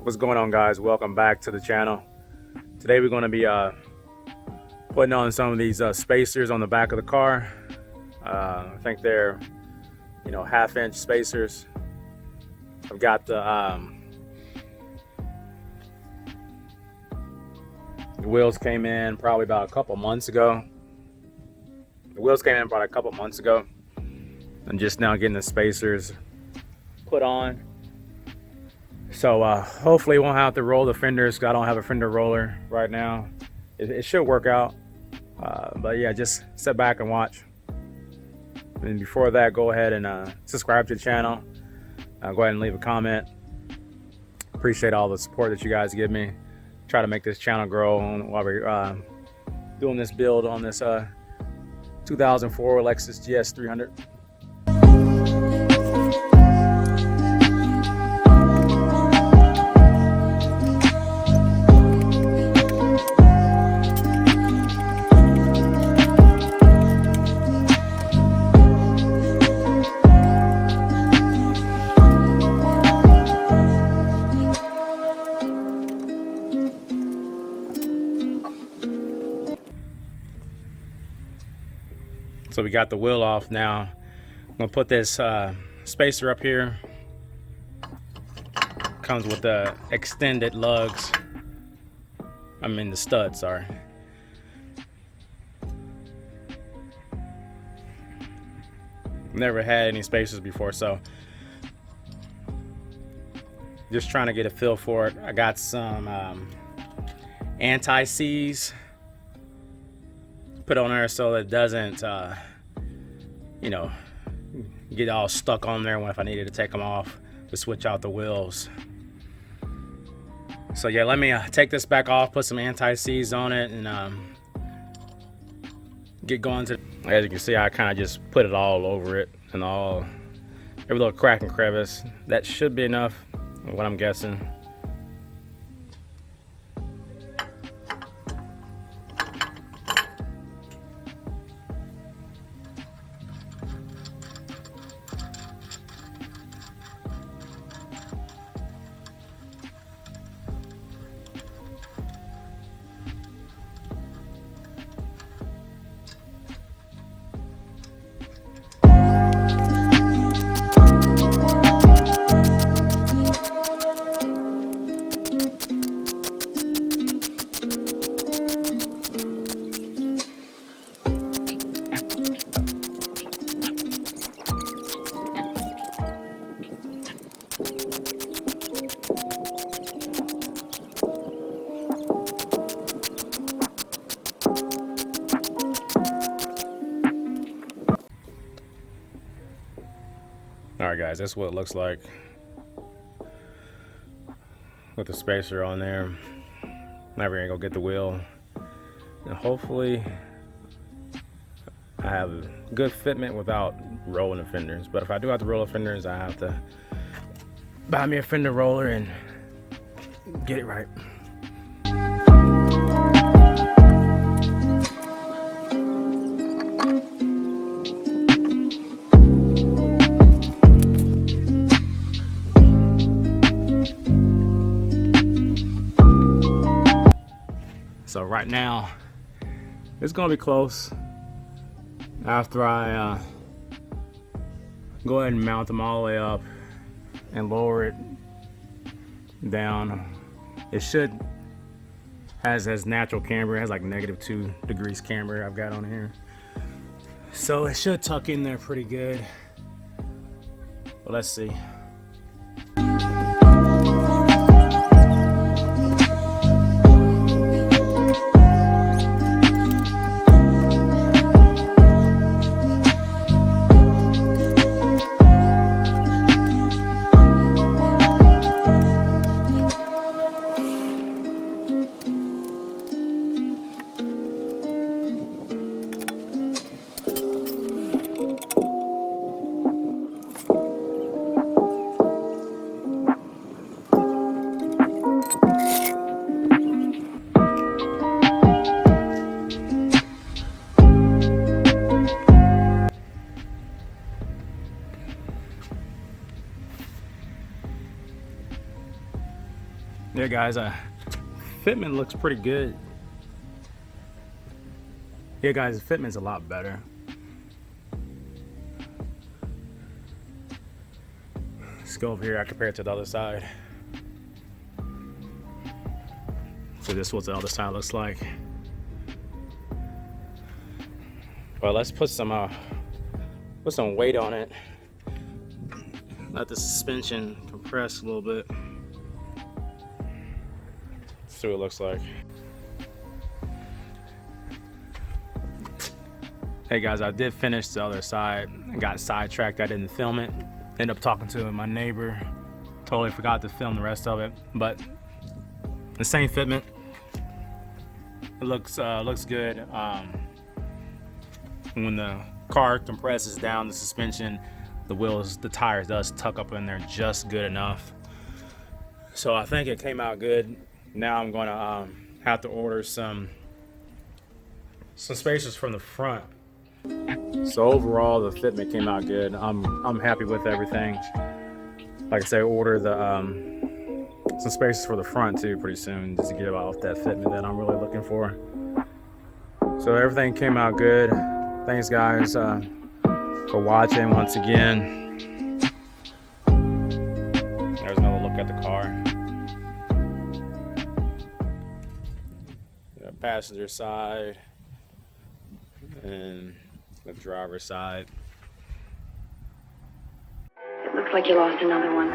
What's going on, guys? Welcome back to the channel. Today we're going to be putting on some of these spacers on the back of the car. I think they're, you know, 1/2-inch spacers. I've got the wheels came in probably about a couple months ago. The wheels came in about a couple months ago. I'm just now getting the spacers put on. So hopefully won't have to roll the fenders. I don't have a fender roller right now. It should work out. But yeah, just sit back and watch. And before that, go ahead and subscribe to the channel. Go ahead and leave a comment. Appreciate all the support that you guys give me. Try to make this channel grow while we're doing this build on this 2004 Lexus GS300. So we got the wheel off now. I'm gonna put this spacer up here. Comes with the extended lugs. I mean the studs, sorry. Never had any spacers before, so just trying to get a feel for it. I got some anti-seize put on there so it doesn't you know, get all stuck on there when if I needed to take them off to switch out the wheels. So yeah, let me take this back off, put some anti-seize on it, and get going to. As you can see, I kind of just put it all over it and every little crack and crevice. That should be enough, what I'm guessing. Alright guys, that's what it looks like with the spacer on there. Now we're gonna go get the wheel, and hopefully I have a good fitment without rolling the fenders. But if I do have to roll the fenders, I have to buy me a fender roller and get it right. So right now, it's gonna be close. After I go ahead and mount them all the way up and lower it down, it should has natural camber. It has like -2 degrees camber I've got on here, so it should tuck in there pretty good. But let's see. Yeah, guys, fitment looks pretty good. Yeah, guys, fitment's a lot better. Let's go over here. I compare it to the other side. So this is what the other side looks like. Well, let's put some weight on it. Let the suspension compress a little bit. See what it looks like. Hey guys, I did finish the other side. I got sidetracked. I didn't film it. Ended up talking to my neighbor. Totally forgot to film the rest of it. But the same fitment. It looks good. When the car compresses down the suspension, the tires does tuck up in there just good enough. So I think it came out good. Now I'm gonna have to order some spacers from the front. So overall, the fitment came out good. I'm happy with everything. Like I say, order some spacers for the front too pretty soon, just to get off that fitment that I'm really looking for. So everything came out good. Thanks guys for watching once again. There's another look at the car. The passenger side and the driver's side. It looks like you lost another one.